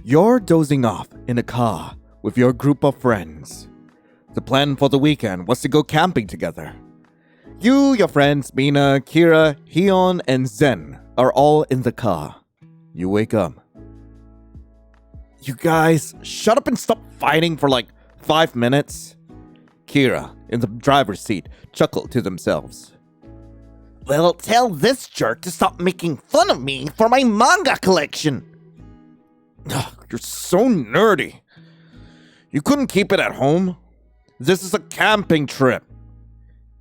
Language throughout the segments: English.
You're dozing off in a car with your group of friends. The plan for the weekend was to go camping together. You, your friends, Mina, Kira, Hyun, and Zen are all in the car. You wake up. You guys, shut up and stop fighting for like 5 minutes. Kira, in the driver's seat, chuckled to themselves. Well, tell this jerk to stop making fun of me for my manga collection. Ugh, you're so nerdy. You couldn't keep it at home? This is a camping trip.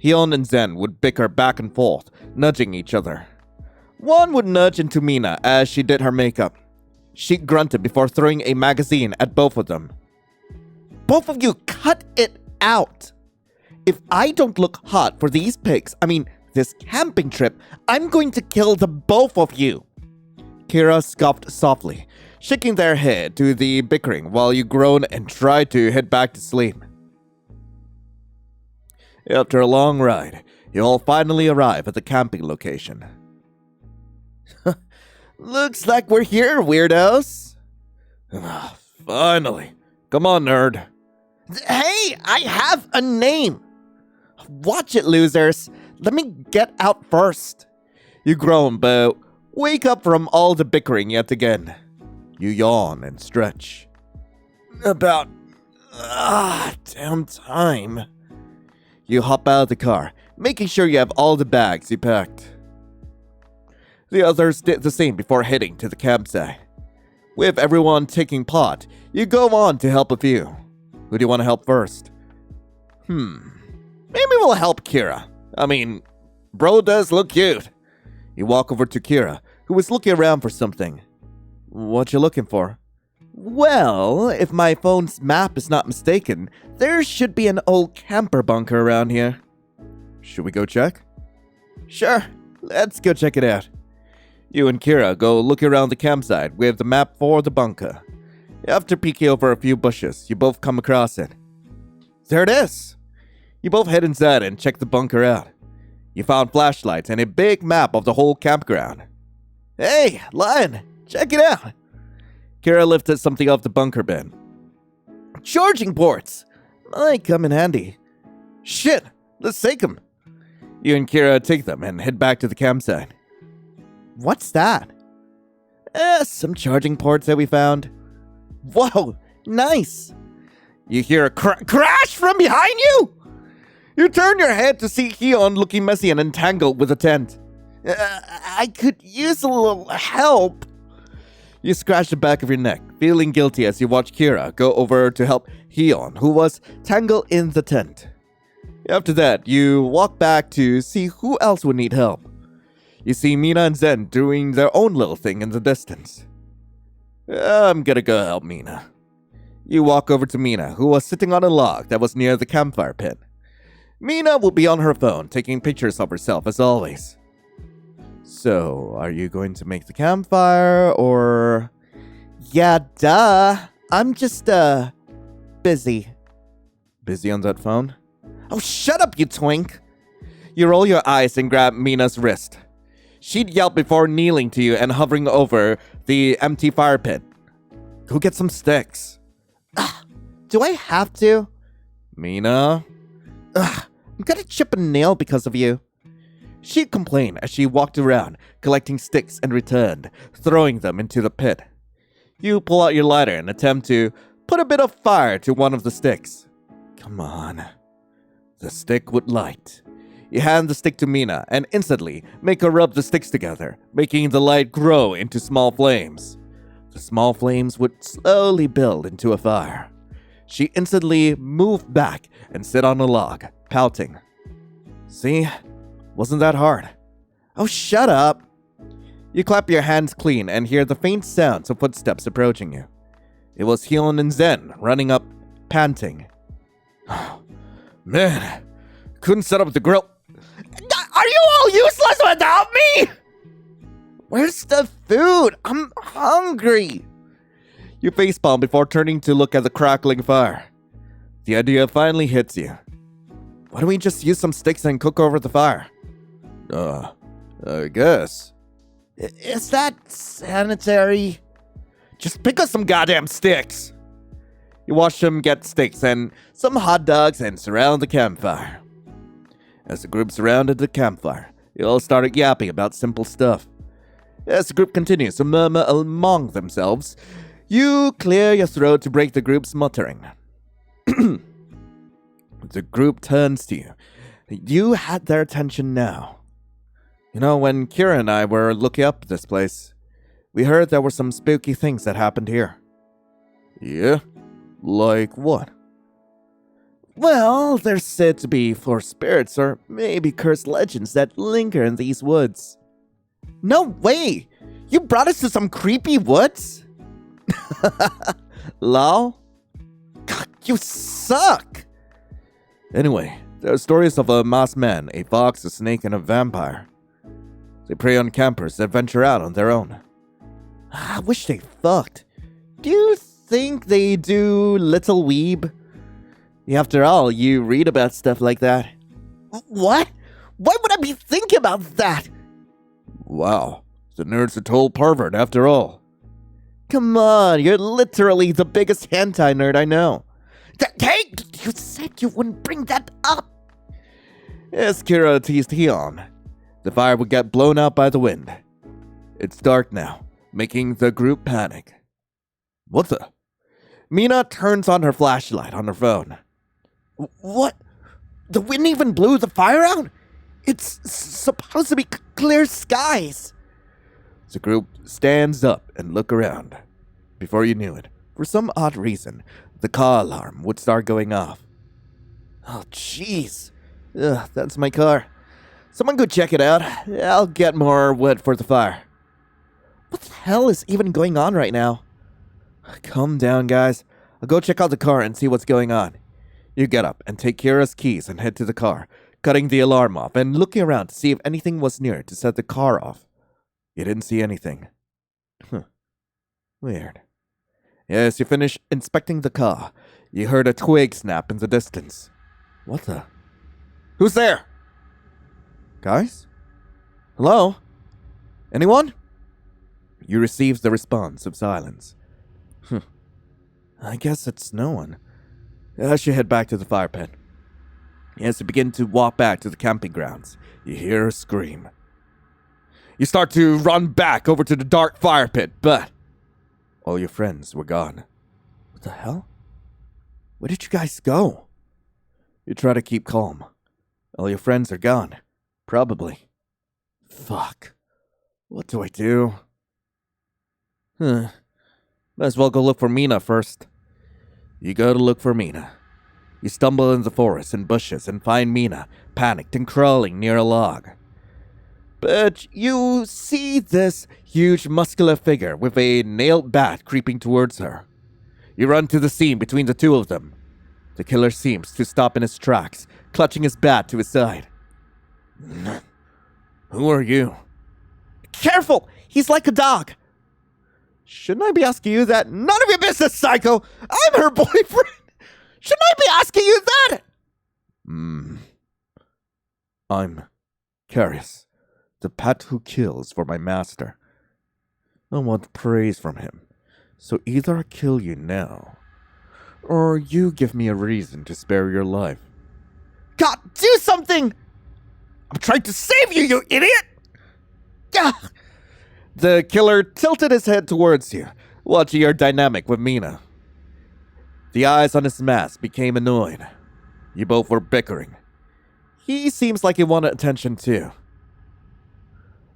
Hyun and Zen would bicker back and forth, nudging each other. One would nudge into Mina as she did her makeup. She grunted before throwing a magazine at both of them. Both of you cut it out. If I don't look hot for these pics, this camping trip, I'm going to kill the both of you. Kira scoffed softly, shaking their head to the bickering while you groaned and tried to head back to sleep. After a long ride, you all finally arrive at the camping location. Looks like we're here, weirdos. Finally. Come on, nerd. Hey, I have a name. Watch it, losers. Let me get out first. You groan, but wake up from all the bickering yet again. You yawn and stretch. About damn time. You hop out of the car, making sure you have all the bags you packed. The others did the same before heading to the campsite. With everyone taking part, you go on to help a few. Who do you want to help first? Maybe we'll help Kira. Bro does look cute. You walk over to Kira, who was looking around for something. What you looking for? Well, if my phone's map is not mistaken, there should be an old camper bunker around here. Should we go check? Sure, let's go check it out. You and Kira go look around the campsite with the map for the bunker. After peeking over a few bushes, you both come across it. There it is! You both head inside and check the bunker out. You found flashlights and a big map of the whole campground. Hey, Lion, check it out! Kira lifted something off the bunker bin. Charging ports! Might come in handy. Shit, let's take them. You and Kira take them and head back to the campsite. What's that? Some charging ports that we found. Whoa, nice! You hear a crash from behind you! You turn your head to see Hyun looking messy and entangled with a tent. I could use a little help. You scratch the back of your neck, feeling guilty as you watch Kira go over to help Hyun, who was tangled in the tent. After that, you walk back to see who else would need help. You see Mina and Zen doing their own little thing in the distance. I'm gonna go help Mina. You walk over to Mina, who was sitting on a log that was near the campfire pit. Mina will be on her phone, taking pictures of herself as always. So, are you going to make the campfire, or... Yeah, duh. I'm just, busy. Busy on that phone? Oh, shut up, you twink! You roll your eyes and grab Mina's wrist. She'd yelp before kneeling to you and hovering over the empty fire pit. Go get some sticks. Do I have to? Mina? I'm gonna chip a nail because of you. She'd complain as she walked around, collecting sticks and returned, throwing them into the pit. You pull out your lighter and attempt to put a bit of fire to one of the sticks. Come on. The stick would light. You hand the stick to Mina and instantly make her rub the sticks together, making the light grow into small flames. The small flames would slowly build into a fire. She instantly moved back and sit on a log, pouting. See? Wasn't that hard? Oh, shut up. You clap your hands clean and hear the faint sounds of footsteps approaching you. It was Hyun and Zen running up, panting. Man, couldn't set up the grill. Are you all useless without me? Where's the food? I'm hungry. You facepalm before turning to look at the crackling fire. The idea finally hits you. Why don't we just use some sticks and cook over the fire? I guess. Is that sanitary? Just pick us some goddamn sticks. You watch them get sticks and some hot dogs and surround the campfire. As the group surrounded the campfire, they all started yapping about simple stuff. As the group continues to murmur among themselves, you clear your throat to break the group's muttering. The group turns to you. You had their attention now. You know, when Kira and I were looking up this place, we heard there were some spooky things that happened here. Yeah? Like what? Well, there's said to be forced spirits or maybe cursed legends that linger in these woods. No way! You brought us to some creepy woods? Lol? God, you suck! Anyway, there are stories of a masked man, a fox, a snake, and a vampire. They prey on campers that venture out on their own. I wish they fucked. Do you think they do, little weeb? After all, you read about stuff like that. What? Why would I be thinking about that? Wow, the nerd's a total pervert after all. Come on, you're literally the biggest hentai nerd I know. Hey, you said you wouldn't bring that up. As Kira teased Hion, the fire would get blown out by the wind. It's dark now, making the group panic. What the? Mina turns on her flashlight on her phone. What? The wind even blew the fire out? It's supposed to be clear skies. The group stands up and look around. Before you knew it, for some odd reason, the car alarm would start going off. Oh, jeez. Ugh, that's my car. Someone go check it out. I'll get more wood for the fire. What the hell is even going on right now? Calm down, guys. I'll go check out the car and see what's going on. You get up and take Kira's keys and head to the car, cutting the alarm off and looking around to see if anything was near to set the car off. You didn't see anything. Weird. As you finish inspecting the car, you heard a twig snap in the distance. What the? Who's there? Guys? Hello? Anyone? You receive the response of silence. I guess it's no one. As you head back to the fire pit. As you begin to walk back to the camping grounds, you hear a scream. You start to run back over to the dark fire pit, but all your friends were gone. What the hell? Where did you guys go? You try to keep calm. All your friends are gone. Probably. Fuck. What do I do? Might as well go look for Mina first. You go to look for Mina. You stumble in the forest and bushes and find Mina, panicked and crawling near a log. But you see this huge muscular figure with a nailed bat creeping towards her. You run to the scene between the two of them. The killer seems to stop in his tracks, clutching his bat to his side. Who are you? Careful! He's like a dog! Shouldn't I be asking you that? None of your business, psycho! I'm her boyfriend! Shouldn't I be asking you that? I'm Carius, the pet who kills for my master. I want praise from him, so either I kill you now, or you give me a reason to spare your life. God, do something! I'm trying to save you, you idiot! Gah! The killer tilted his head towards you, watching your dynamic with Mina. The eyes on his mask became annoyed. You both were bickering. He seems like he wanted attention too.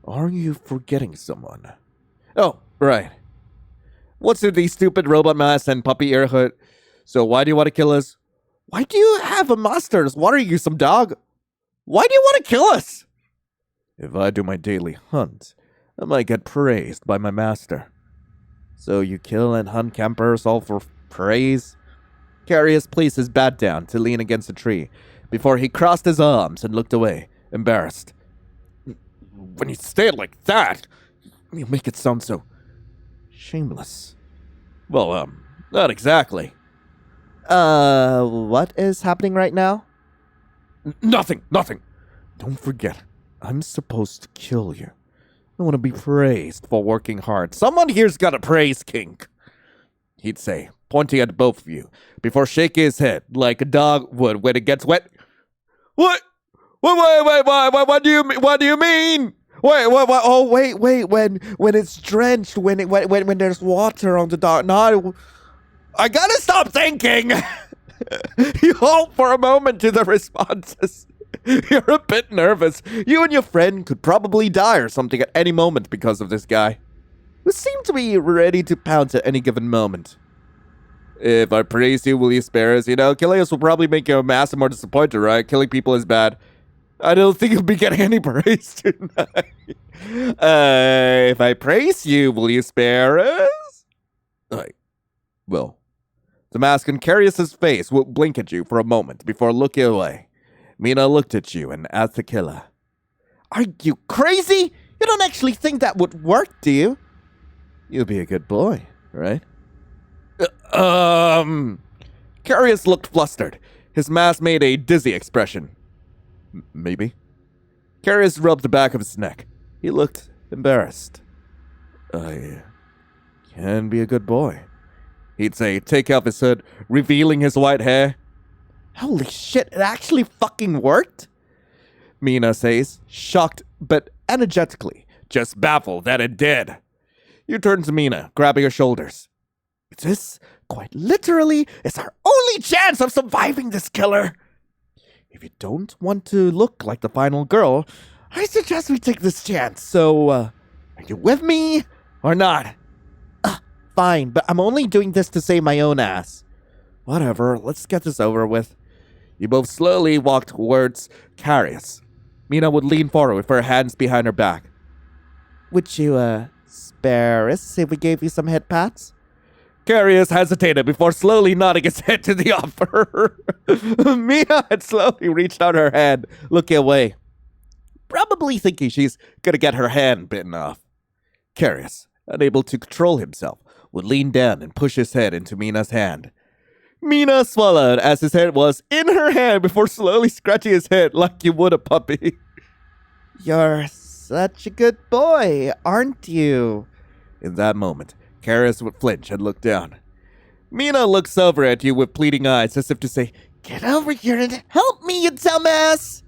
Are you forgetting someone? Oh, right. What's with these stupid robot masks and puppy ear hood? So why do you want to kill us? Why do you have a monster? What are you, some dog? Why do you want to kill us? If I do my daily hunt, I might get praised by my master. So you kill and hunt campers all for praise? Carius placed his bat down to lean against a tree before he crossed his arms and looked away, embarrassed. When you say it like that, you make it sound so shameless. Well, not exactly. What is happening right now? Nothing. Don't forget, I'm supposed to kill you. I want to be praised for working hard. Someone here's got a praise kink. he'd say, pointing at both of you, before shaking his head like a dog would when it gets wet. What? What do you mean? What do you mean? Wait, what? Oh, wait. When it's drenched, when there's water on the dog. No, I gotta stop thinking. You hold for a moment to the responses. You're a bit nervous. You and your friend could probably die or something at any moment because of this guy, who seemed to be ready to pounce at any given moment. If I praise you, will you spare us? You know, killing us will probably make you a massive more disappointed, right? Killing people is bad. I don't think you'll be getting any praise tonight. If I praise you, will you spare us? Well, the mask on Carius's face will blink at you for a moment before looking away. Mina looked at you and asked the killer, Are you crazy? You don't actually think that would work, do you? You'll be a good boy, right? Carius looked flustered. His mask made a dizzy expression. Maybe. Carius rubbed the back of his neck. He looked embarrassed. I can be a good boy, he'd say, take off his hood, revealing his white hair. Holy shit, it actually fucking worked? Mina says, shocked but energetically, just baffled that it did. You turn to Mina, grabbing her shoulders. This, quite literally, is our only chance of surviving this killer. If you don't want to look like the final girl, I suggest we take this chance. So, are you with me or not? Fine, but I'm only doing this to save my own ass. Whatever, let's get this over with. You both slowly walked towards Carius. Mina would lean forward with her hands behind her back. Would you, spare us if we gave you some head pats? Carius hesitated before slowly nodding his head to the offer. Mina had slowly reached out her hand, looking away, probably thinking she's gonna get her hand bitten off. Carius, unable to control himself, would lean down and push his head into Mina's hand. Mina swallowed as his head was in her hand before slowly scratching his head like you would a puppy. You're such a good boy, aren't you? In that moment, Carius would flinch and look down. Mina looks over at you with pleading eyes as if to say, Get over here and help me, you dumbass!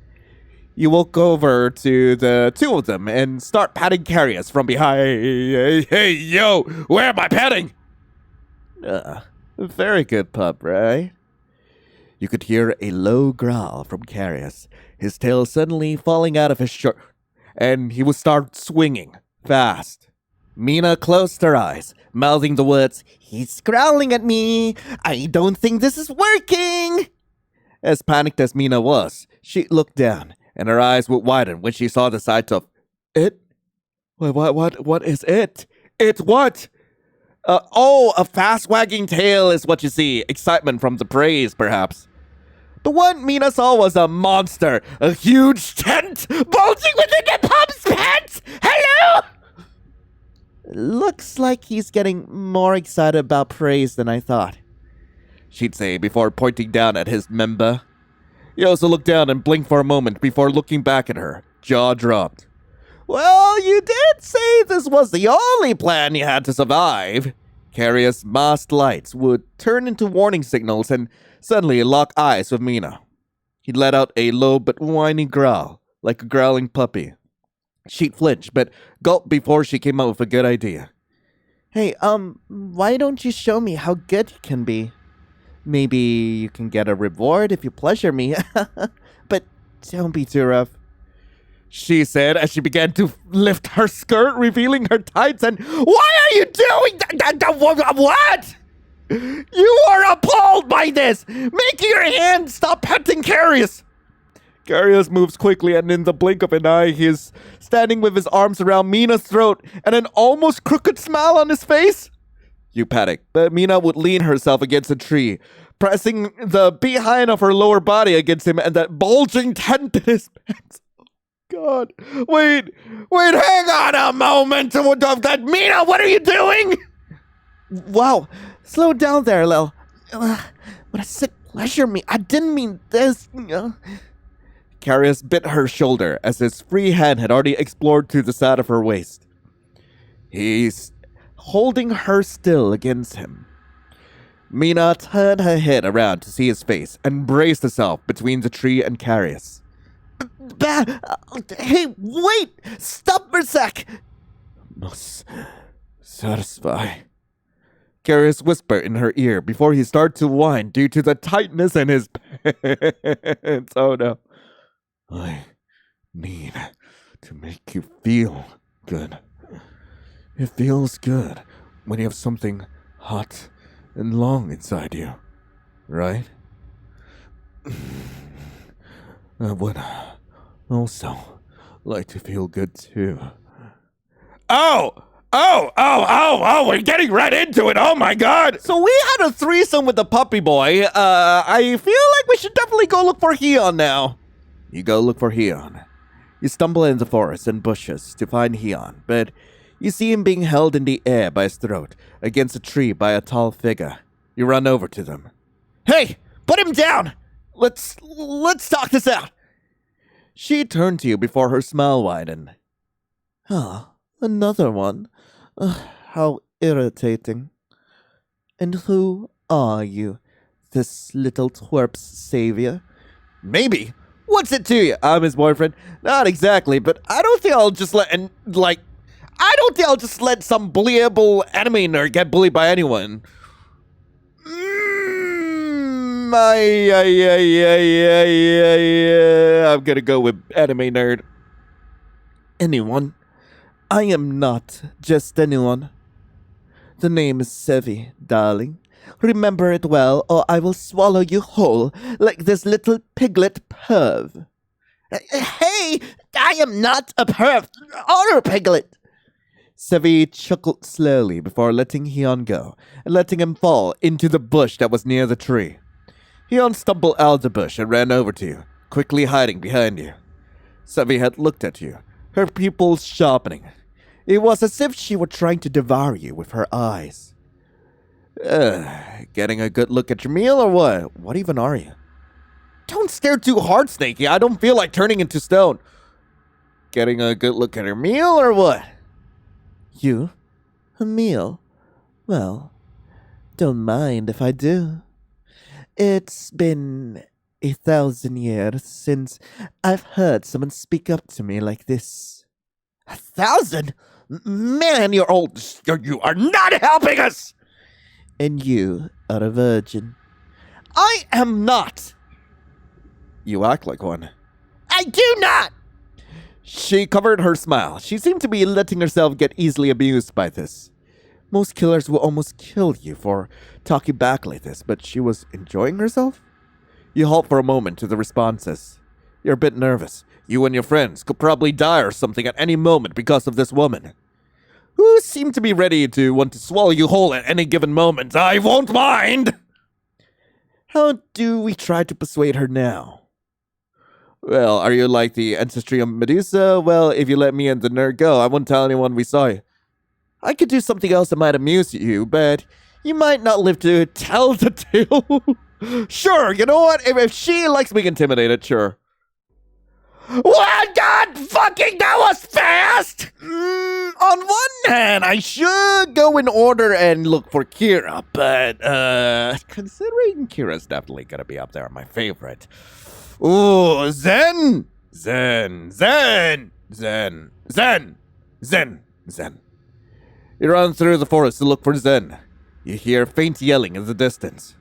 You walk over to the two of them and start patting Carius from behind. Hey, yo, where am I patting? Very good pup, right? You could hear a low growl from Carius, his tail suddenly falling out of his shirt, and he would start swinging, fast. Mina closed her eyes, mouthing the words, He's growling at me. I don't think this is working. As panicked as Mina was, she looked down, and her eyes would widen when she saw the sight of it. What is it? It what? A fast wagging tail is what you see. Excitement from the praise, perhaps. The one Mina saw was a monster, a huge tent bulging within the pup's pants. Hello? Looks like he's getting more excited about praise than I thought, she'd say before pointing down at his member. He also looked down and blinked for a moment before looking back at her, jaw dropped. Well, you did say this was the only plan you had to survive. Carius' masked lights would turn into warning signals and suddenly lock eyes with Mina. He let out a low but whiny growl, like a growling puppy. She'd flinch, but gulped before she came up with a good idea. Hey, why don't you show me how good you can be? Maybe you can get a reward if you pleasure me. But don't be too rough, she said as she began to lift her skirt, revealing her tights. And why are you doing that? What? You are appalled by this. Make your hand stop petting Carius. Carius moves quickly, and in the blink of an eye, he is standing with his arms around Mina's throat and an almost crooked smile on his face. You panic, but Mina would lean herself against a tree, pressing the behind of her lower body against him and that bulging tent in his pants. God. Wait, hang on a moment. Mina, what are you doing? Wow, slow down there, Lil. What a sick pleasure me. I didn't mean this. Carius bit her shoulder as his free hand had already explored to the side of her waist. He's holding her still against him. Mina turned her head around to see his face and braced herself between the tree and Carius. Hey, wait! Stop for a sec! Must satisfy. Carius whispered in her ear before he started to whine due to the tightness in his pants. Oh no. I need to make you feel good. It feels good when you have something hot and long inside you, right? I would also like to feel good too. We're getting right into it. Oh my god. So we had a threesome with the puppy boy. I feel like we should definitely go look for Heon now. You go look for Heon. You stumble in the forest and bushes to find Heon, but you see him being held in the air by his throat against a tree by a tall figure. You run over to them. Hey, put him down! Let's talk this out. She turned to you before her smile widened. Ah, another one. How irritating. And who are you, this little twerp's savior? Maybe. What's it to you? I'm his boyfriend. Not exactly, but I don't think I'll just let some bullyable anime nerd get bullied by anyone. I'm gonna go with anime nerd. Anyone? I am not just anyone. The name is Sevi, darling. Remember it well, or I will swallow you whole, like this little piglet perv. Hey, I am not a perv, or a piglet. Sevi chuckled slowly before letting Heon go, and letting him fall into the bush that was near the tree. Heon stumbled out of the bush and ran over to you, quickly hiding behind you. Sevi had looked at you, her pupils sharpening. It was as if she were trying to devour you with her eyes. Getting a good look at your meal or what? What even are you? Don't stare too hard, Snakey. I don't feel like turning into stone. Getting a good look at your meal or what? You? A meal? Well, don't mind if I do. It's been 1,000 years since I've heard someone speak up to me like this. 1,000? Man, you're old. You are not helping us! And you are a virgin. I am not! You act like one. I do not! She covered her smile. She seemed to be letting herself get easily abused by this. Most killers will almost kill you for talking back like this, but she was enjoying herself? You halt for a moment to the responses. You're a bit nervous. You and your friends could probably die or something at any moment because of this woman, who seemed to be ready to want to swallow you whole at any given moment. I won't mind! How do we try to persuade her now? Well, are you like the ancestry of Medusa? Well, if you let me and the nerd go, I won't tell anyone we saw you. I could do something else that might amuse you, but you might not live to tell the tale. Sure, you know what? If she likes being intimidated, sure. What? God fucking, that was fast! On one hand, I should go in order and look for Kira, but, considering Kira's definitely gonna be up there on my favorite. Ooh, Zen! Zen! You run through the forest to look for Zen. You hear faint yelling in the distance.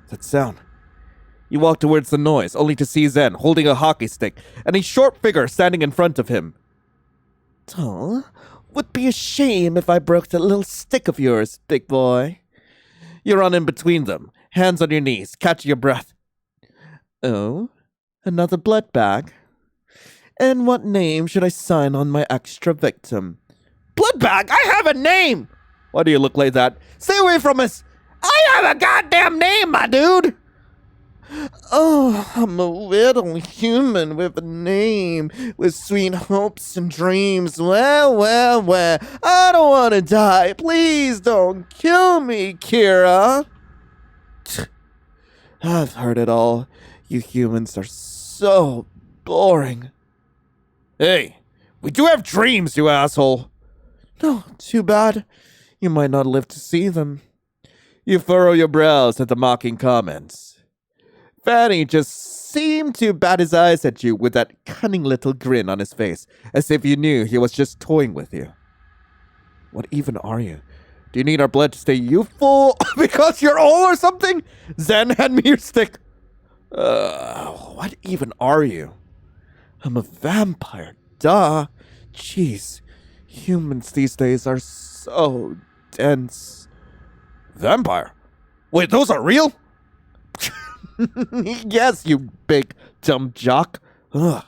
That sound. You walk towards the noise, only to see Zen holding a hockey stick and a short figure standing in front of him. Oh, would be a shame if I broke that little stick of yours, big boy. You run in between them, hands on your knees, catch your breath. Oh, another blood bag? And what name should I sign on my extra victim? Blood bag? I have a name! Why do you look like that? Stay away from us! I have a goddamn name, my dude! Oh, I'm a little human with a name, with sweet hopes and dreams. Well, I don't want to die. Please don't kill me, Kira. I've heard it all. You humans are so boring. Hey, we do have dreams, you asshole. No, too bad. You might not live to see them. You furrow your brows at the mocking comments. Fanny just seemed to bat his eyes at you with that cunning little grin on his face, as if you knew he was just toying with you. What even are you? Do you need our blood to stay youthful because you're old or something? Zen, hand me your stick. What even are you? I'm a vampire, duh. Jeez, humans these days are so dense. Vampire? Wait, those are real? Yes, you big dumb jock. Ugh.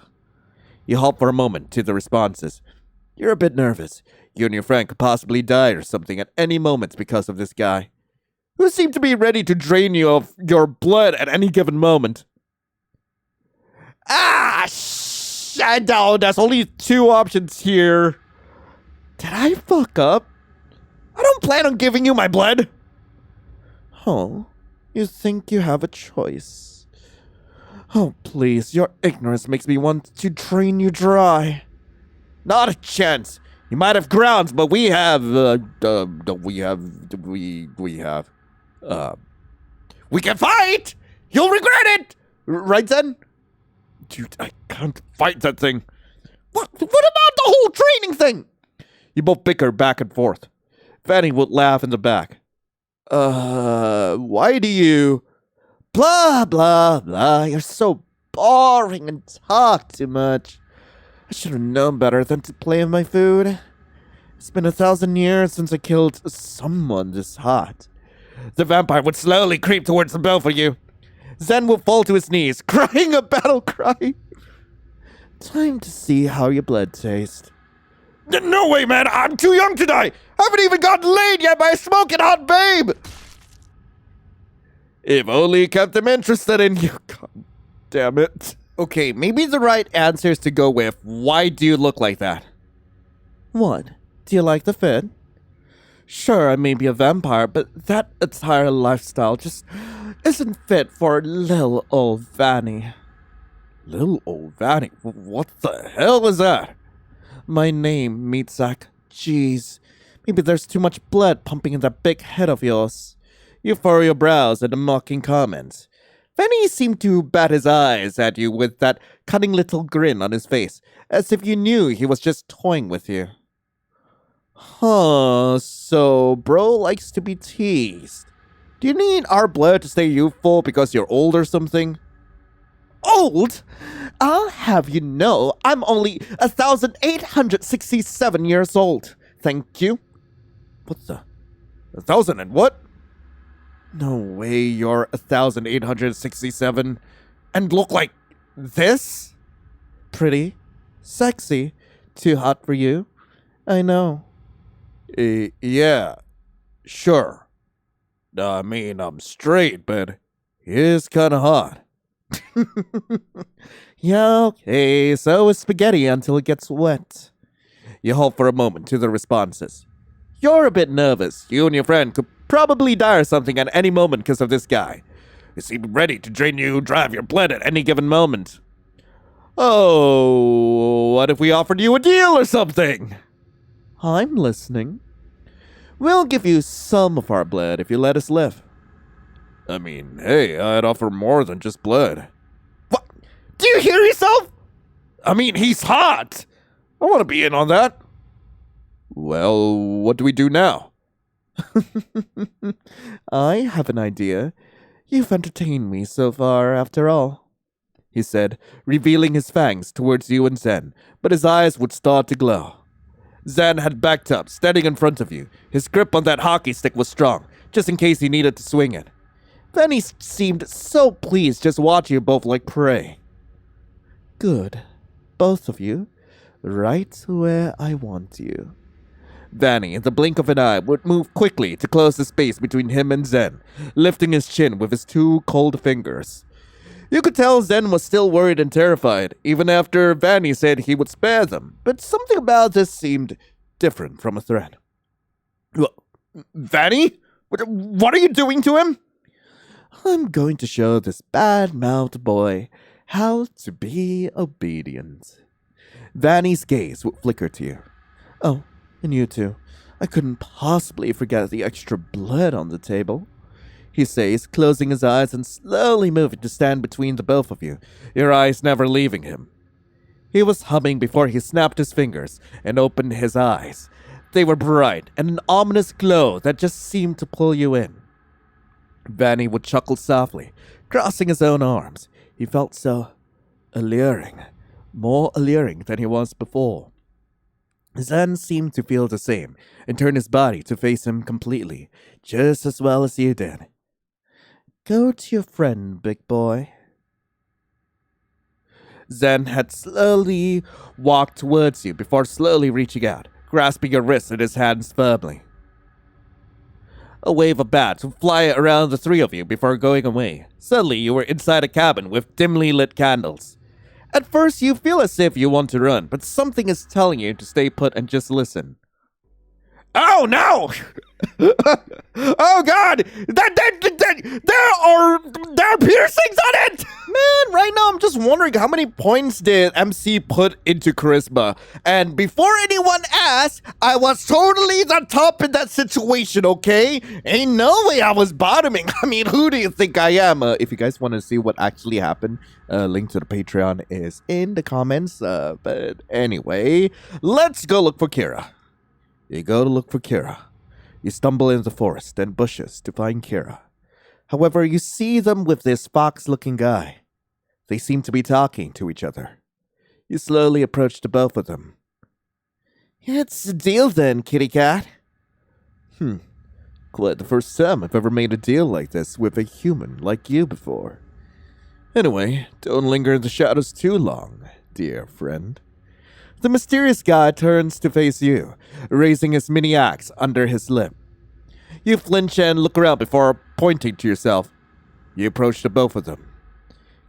You halt for a moment to the responses. You're a bit nervous. You and your friend could possibly die or something at any moment because of this guy, who seemed to be ready to drain you of your blood at any given moment. I know, there's only 2 options here. Did I fuck up? I don't plan on giving you my blood. Oh, you think you have a choice? Oh, please, your ignorance makes me want to drain you dry. Not a chance. You might have grounds, but we have, we can fight! You'll regret it! Right then? Dude, I can't fight that thing. What about the whole training thing? You both bicker back and forth. Fanny would laugh in the back. Why do you... Blah, blah, blah. You're so boring and talk too much. I should have known better than to play with my food. It's been 1,000 years since I killed someone this hot. The vampire would slowly creep towards the both of you. Zen would fall to his knees, crying a battle cry. Time to see how your blood tastes. No way, man! I'm too young to die! I haven't even gotten laid yet by a smoking hot babe! If only you kept them interested in you. God damn it. Okay, maybe the right answer is to go with, why do you look like that? What? Do you like the fit? Sure, I may be a vampire, but that entire lifestyle just isn't fit for little old Vanny. Little old Vanny? What the hell is that? My name, Meatzak. Jeez, maybe there's too much blood pumping in that big head of yours. You furrow your brows at the mocking comments. Fanny seemed to bat his eyes at you with that cunning little grin on his face, as if you knew he was just toying with you. Huh, so bro likes to be teased. Do you need our blood to stay youthful because you're old or something? Old? I'll have you know, I'm only 1,867 years old. Thank you. What the? 1,000 and what? No way you're 1,867 and look like this? Pretty. Sexy. Too hot for you? I know. Yeah. Sure. I mean, I'm straight, but he is kinda hot. Yeah, okay, so is spaghetti until it gets wet. You halt for a moment to the responses. You're a bit nervous. You and your friend could probably die or something at any moment because of this guy. He seemed ready to drain you, drive your blood at any given moment. Oh, what if we offered you a deal or something? I'm listening. We'll give you some of our blood if you let us live. I mean, hey, I'd offer more than just blood. What? Do you hear yourself? I mean, he's hot. I want to be in on that. Well, what do we do now? I have an idea. You've entertained me so far, after all, he said, revealing his fangs towards you and Zen, but his eyes would start to glow. Zen had backed up, standing in front of you. His grip on that hockey stick was strong, just in case he needed to swing it. Then he seemed so pleased just watching you both like prey. Good. Both of you. Right where I want you. Vanny, in the blink of an eye, would move quickly to close the space between him and Zen, lifting his chin with his 2 cold fingers. You could tell Zen was still worried and terrified, even after Vanny said he would spare them, but something about this seemed different from a threat. Vanny? What are you doing to him? I'm going to show this bad-mouthed boy how to be obedient. Vanny's gaze would flicker to you. Oh, and you too. I couldn't possibly forget the extra blood on the table. he says, closing his eyes and slowly moving to stand between the both of you, your eyes never leaving him. He was humming before he snapped his fingers and opened his eyes. They were bright and an ominous glow that just seemed to pull you in. Vanny would chuckle softly, crossing his own arms. He felt so alluring, more alluring than he was before. Zen seemed to feel the same and turned his body to face him completely, just as well as you did. Go to your friend, big boy. Zen had slowly walked towards you before slowly reaching out, grasping your wrist in his hands firmly. A wave of bats would fly around the three of you before going away. Suddenly, you were inside a cabin with dimly lit candles. At first, you feel as if you want to run, but something is telling you to stay put and just listen. Oh no! Oh god! There are piercings on it! Man, right now I'm just wondering how many points did MC put into charisma. And before anyone asks, I was totally the top in that situation, okay? Ain't no way I was bottoming. I mean, who do you think I am? If you guys want to see what actually happened, link to the Patreon is in the comments. But anyway, let's go look for Kira. You go to look for Kira. You stumble into the forest and bushes to find Kira. However, you see them with this fox-looking guy. They seem to be talking to each other. You slowly approach the both of them. It's a deal then, kitty cat. Quite the first time I've ever made a deal like this with a human like you before. Anyway, don't linger in the shadows too long, dear friend. The mysterious guy turns to face you, raising his mini axe under his lip. You flinch and look around before pointing to yourself. You approach the both of them.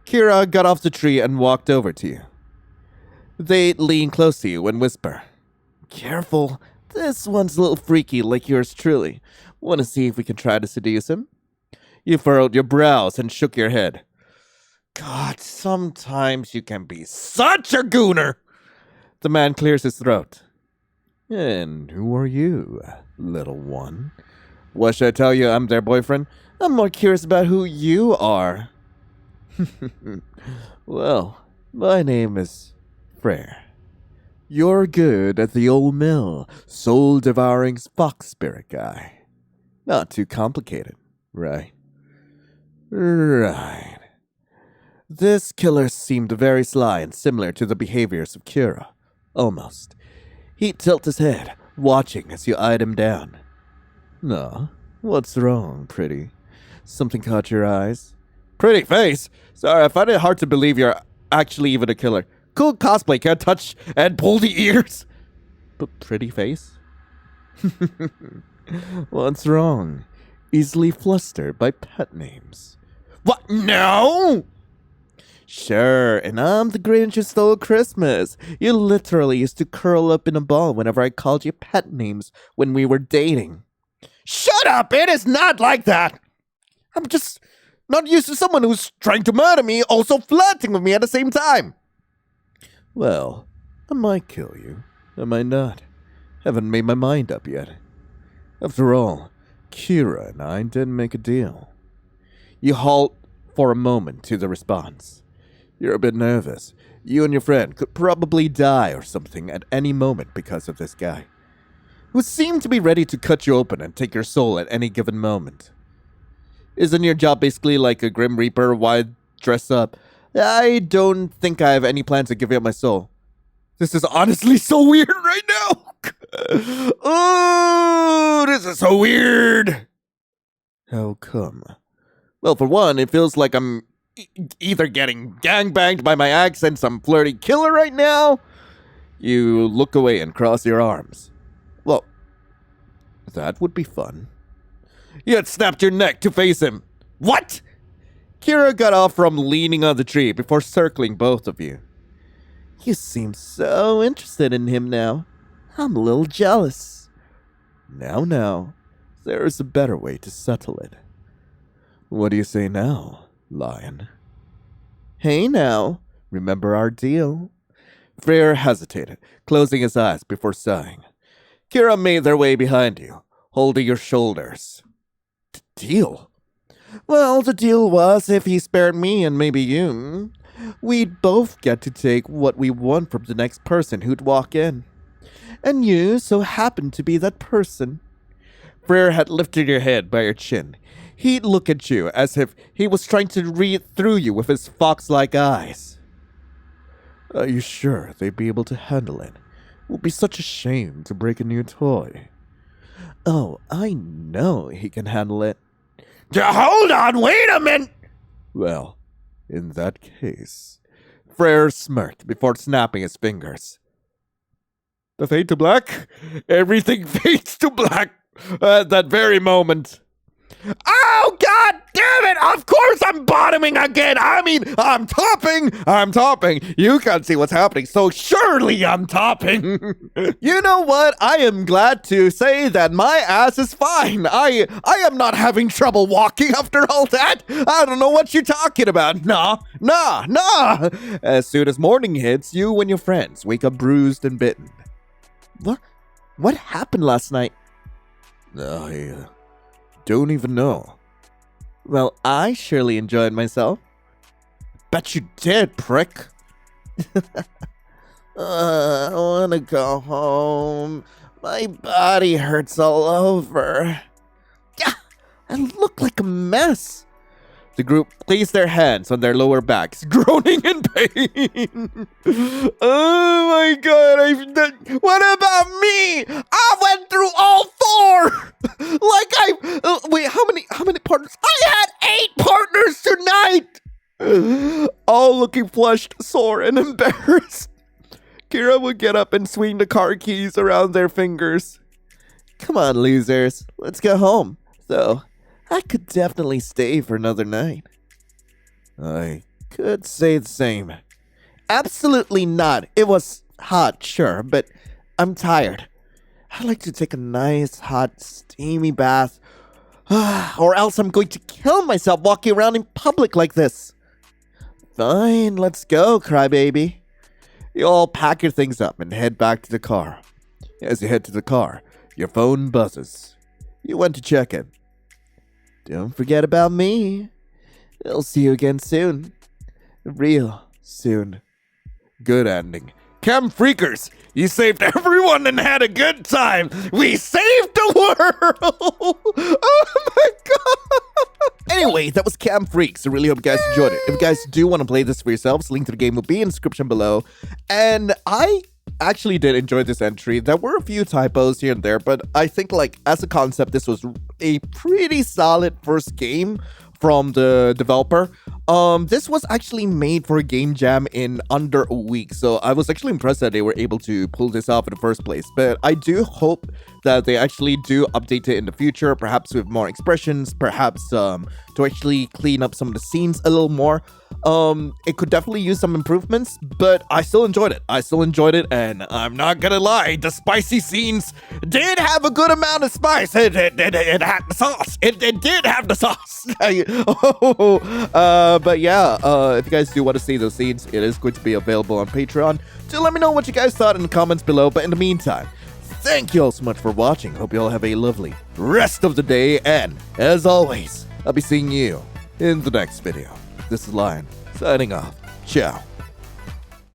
Kira got off the tree and walked over to you. They lean close to you and whisper, Careful, this one's a little freaky like yours truly. Want to see if we can try to seduce him? You furrowed your brows and shook your head. God, sometimes you can be such a gooner! The man clears his throat. And who are you, little one? What should I tell you? I'm their boyfriend? I'm more curious about who you are. Well, my name is Frere. You're good at the old mill, soul-devouring fox spirit guy. Not too complicated, right? Right. This killer seemed very sly and similar to the behaviors of Kira. Almost. He'd tilt his head, watching as you eyed him down. No, what's wrong, pretty? Something caught your eyes? Pretty face? Sorry, I find it hard to believe you're actually even a killer. Cool cosplay, can't touch and pull the ears. But pretty face? What's wrong? Easily flustered by pet names. What? No! Sure, and I'm the Grinch who stole Christmas. You literally used to curl up in a ball whenever I called you pet names when we were dating. Shut up! It is not like that! I'm just not used to someone who's trying to murder me also flirting with me at the same time. Well, I might kill you. I might not. Haven't made my mind up yet. After all, Kira and I didn't make a deal. You halt for a moment to the response. You're a bit nervous. You and your friend could probably die or something at any moment because of this guy, who seemed to be ready to cut you open and take your soul at any given moment. Isn't your job basically like a Grim Reaper? Why dress up? I don't think I have any plans to give up my soul. This is honestly so weird right now. Oh, this is so weird. How come? Well, for one, it feels like I'm either getting gangbanged by my ex and some flirty killer right now. You look away and cross your arms. Well, that would be fun. You had snapped your neck to face him. What? Kira got off from leaning on the tree before circling both of you. You seem so interested in him now. I'm a little jealous. Now, there is a better way to settle it. What do you say now, lion? Hey now, remember our deal? Frere hesitated, closing his eyes before sighing. Kira made their way behind you, holding your shoulders. Deal? Well, the deal was if he spared me and maybe you, we'd both get to take what we want from the next person who'd walk in. And you so happened to be that person. Frere had lifted your head by your chin. He'd look at you as if he was trying to read through you with his fox-like eyes. Are you sure they'd be able to handle it? It would be such a shame to break a new toy. Oh, I know he can handle it. Hold on, wait a minute! Well, in that case... Frere smirked before snapping his fingers. The fade to black? Everything fades to black at that very moment. Oh, god damn it! Of course I'm bottoming again! I mean, I'm topping! You can't see what's happening, so surely I'm topping! You know what? I am glad to say that my ass is fine. I am not having trouble walking after all that. I don't know what you're talking about. Nah. As soon as morning hits, you and your friends wake up bruised and bitten. What happened last night? I don't even know. Well, I surely enjoyed myself. Bet you did, prick. I want to go home. My body hurts all over. Yeah, I look like a mess. The group placed their hands on their lower backs, groaning in pain. Oh my god, what about me? I went through all four! Wait, how many partners? I had 8 partners tonight! All looking flushed, sore, and embarrassed. Kira would get up and swing the car keys around their fingers. Come on, losers, let's go home. So, I could definitely stay for another night. I could say the same. Absolutely not. It was hot, sure, but I'm tired. I'd like to take a nice, hot, steamy bath. Or else I'm going to kill myself walking around in public like this. Fine, let's go, crybaby. You all pack your things up and head back to the car. As you head to the car, your phone buzzes. You went to check in. Don't forget about me. I'll see you again soon. Real soon. Good ending. Chem Freakers, you saved everyone and had a good time. We saved the world. Oh my god. Anyway, that was Cam Freaks. I really hope you guys enjoyed it. If you guys do want to play this for yourselves, link to the game will be in the description below. And I actually did enjoy this entry. There were a few typos here and there, but I think as a concept, this was a pretty solid first game from the developer. This was actually made for a game jam in under a week, so I was actually impressed that they were able to pull this off in the first place. But I do hope that they actually do update it in the future, perhaps with more expressions, perhaps to actually clean up some of the scenes a little more. It could definitely use some improvements, but I still enjoyed it. And I'm not gonna lie, the spicy scenes did have a good amount of spice. It had the sauce. It did have the sauce. But yeah, if you guys do want to see those scenes, it is going to be available on Patreon. So let me know what you guys thought in the comments below. But in the meantime, thank you all so much for watching. Hope you all have a lovely rest of the day. And as always, I'll be seeing you in the next video. This is Lion, signing off. Ciao.